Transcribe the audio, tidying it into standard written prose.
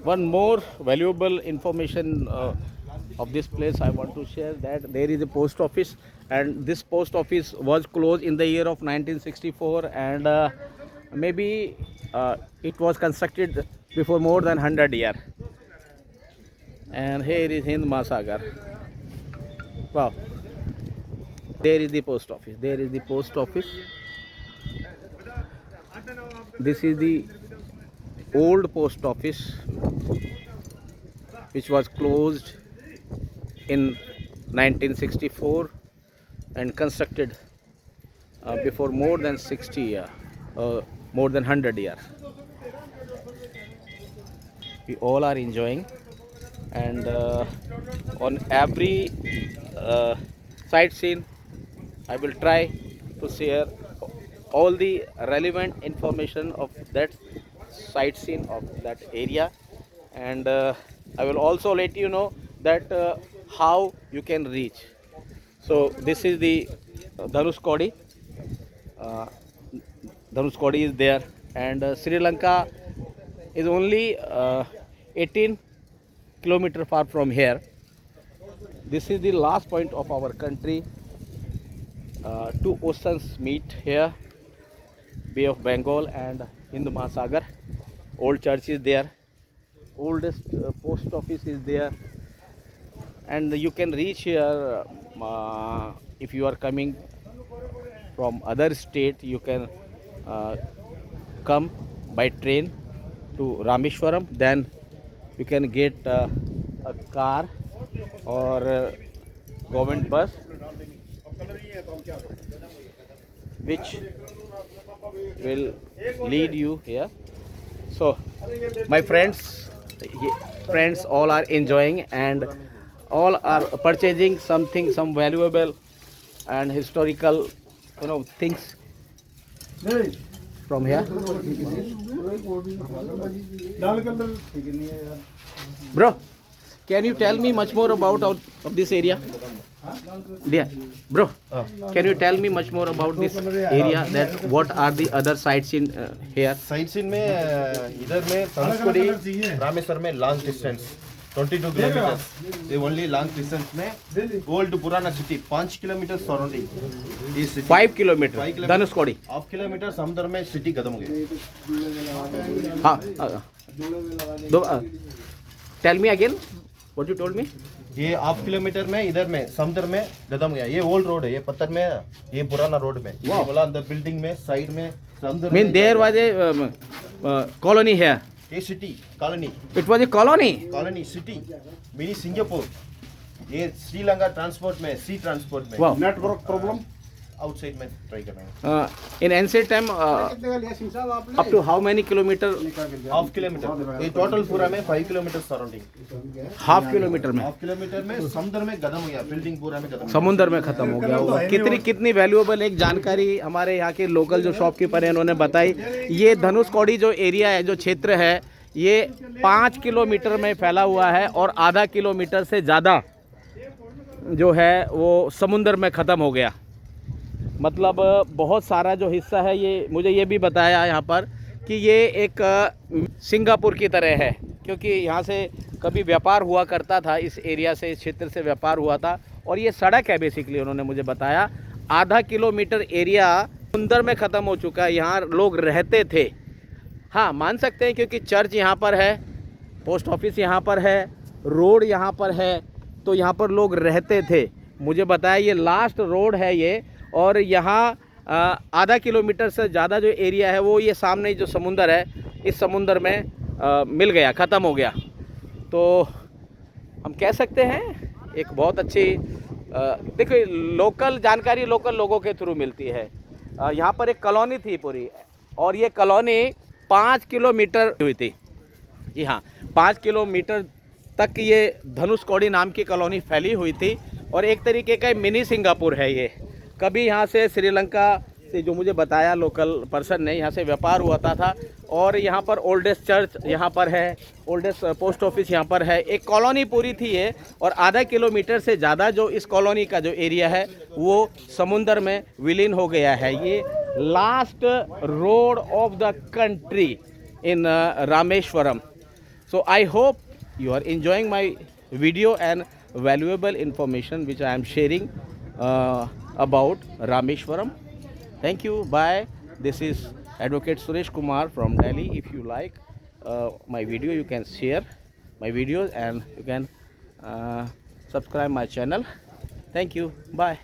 one more valuable information of this place I want to share, that there is a post office, and this post office was closed in the year of 1964, and maybe it was constructed before more than 100 years. And here is Hind Mahasagar. Wow. There is the post office. There is the post office. This is the old post office which was closed in 1964 and constructed before more than 60 years, more than 100 years. We all are enjoying, and on every sightseeing I will try to share all the relevant information of that sightseeing of that area, and I will also let you know that how you can reach. So this is the Dhanushkodi. Uh, Dhanushkodi is there, and Sri Lanka is only 18 kilometer far from here. This is the last point of our country. Two oceans meet here, Bay of Bengal and Hindu Mahasagar. Old church is there, oldest post office is there, and you can reach here if you are coming from other state. You can come by train to Rameshwaram, then you can get a car or government bus which will lead you here. So my friends all are enjoying, and all are purchasing something, some valuable and historical things from here. Bro, can you tell me much more about of this area? Yeah, bro, can you tell me much more about this area, that what are the other sites in here? Side scene में इधर में धनुषकोडी रामेश्वर में long distance 22 kilometre, ये only long distance में old पुराना city 5 kilometre surrounding, 5 kilometre Dhanushkodi, half kilometre समुद्र में city खत्म हो गई. हाँ, tell me again what you told me. ये हाफ किलोमीटर में इधर में समुद्र में खत्म गया. ये ओल्ड रोड है, ये पत्थर में, ये पुराना रोड में, ये बोला अंदर बिल्डिंग में साइड में समुद्र mean there was a colony here. ये city colony, it was a colony city mini Singapore. ये श्रीलंका ट्रांसपोर्ट में, सी ट्रांसपोर्ट में. नेटवर्क प्रॉब्लम आउटसाइड में ट्राई करना है. In ancient time up to how many kilometre? Half kilometre. ये total पूरा में 5 किलोमीटर सराउंडिंग. हाफ किलोमीटर में, हाफ किलोमीटर में समुद्र में खत्म हो गया, बिल्डिंग पूरा में खत्म. समुद्र में खत्म हो गया. कितनी वैल्यूएबल एक जानकारी हमारे यहाँ के लोकल जो शॉपकीपर हैं उन्होंने बताई. ये धनुषकोडी जो एरिया है, जो क्षेत्र है, ये 5 किलोमीटर में फैला हुआ है, और आधा किलोमीटर से ज़्यादा जो है वो समुद्र में ख़त्म हो गया. मतलब बहुत सारा जो हिस्सा है, ये मुझे ये भी बताया यहाँ पर कि ये एक सिंगापुर की तरह है, क्योंकि यहाँ से कभी व्यापार हुआ करता था, इस एरिया से, इस क्षेत्र से व्यापार हुआ था. और ये सड़क है बेसिकली, उन्होंने मुझे बताया. आधा किलोमीटर एरिया समुद्र में ख़त्म हो चुका है. यहाँ लोग रहते थे, हाँ मान सकते हैं, क्योंकि चर्च यहाँ पर है, पोस्ट ऑफिस यहाँ पर है, रोड यहाँ पर है, तो यहाँ पर लोग रहते थे. मुझे बताया ये लास्ट रोड है ये, और यहाँ आधा किलोमीटर से ज़्यादा जो एरिया है वो ये सामने जो समुंदर है, इस समुंदर में मिल गया, ख़त्म हो गया. तो हम कह सकते हैं एक बहुत अच्छी देखिए लोकल जानकारी लोकल लोगों के थ्रू मिलती है. यहाँ पर एक कॉलोनी थी पूरी, और ये कॉलोनी 5 किलोमीटर हुई थी. जी हाँ, 5 किलोमीटर तक ये धनुषकोडी नाम की कॉलोनी फैली हुई थी, और एक तरीके का मिनी सिंगापुर है ये. कभी यहाँ से श्रीलंका से, जो मुझे बताया लोकल पर्सन ने, यहाँ से व्यापार हुआ था, और यहाँ पर ओल्डेस्ट चर्च यहाँ पर है, ओल्डेस्ट पोस्ट ऑफिस यहाँ पर है. एक कॉलोनी पूरी थी ये, और आधा किलोमीटर से ज़्यादा जो इस कॉलोनी का जो एरिया है वो समुंदर में विलीन हो गया है. ये last road of the country in Rameswaram. So I hope you are enjoying my video and valuable information which I am sharing about Rameshwaram. Thank you. Bye. This is Advocate Suresh Kumar from Delhi. If you like my video, you can share my videos and you can subscribe my channel. Thank you. Bye.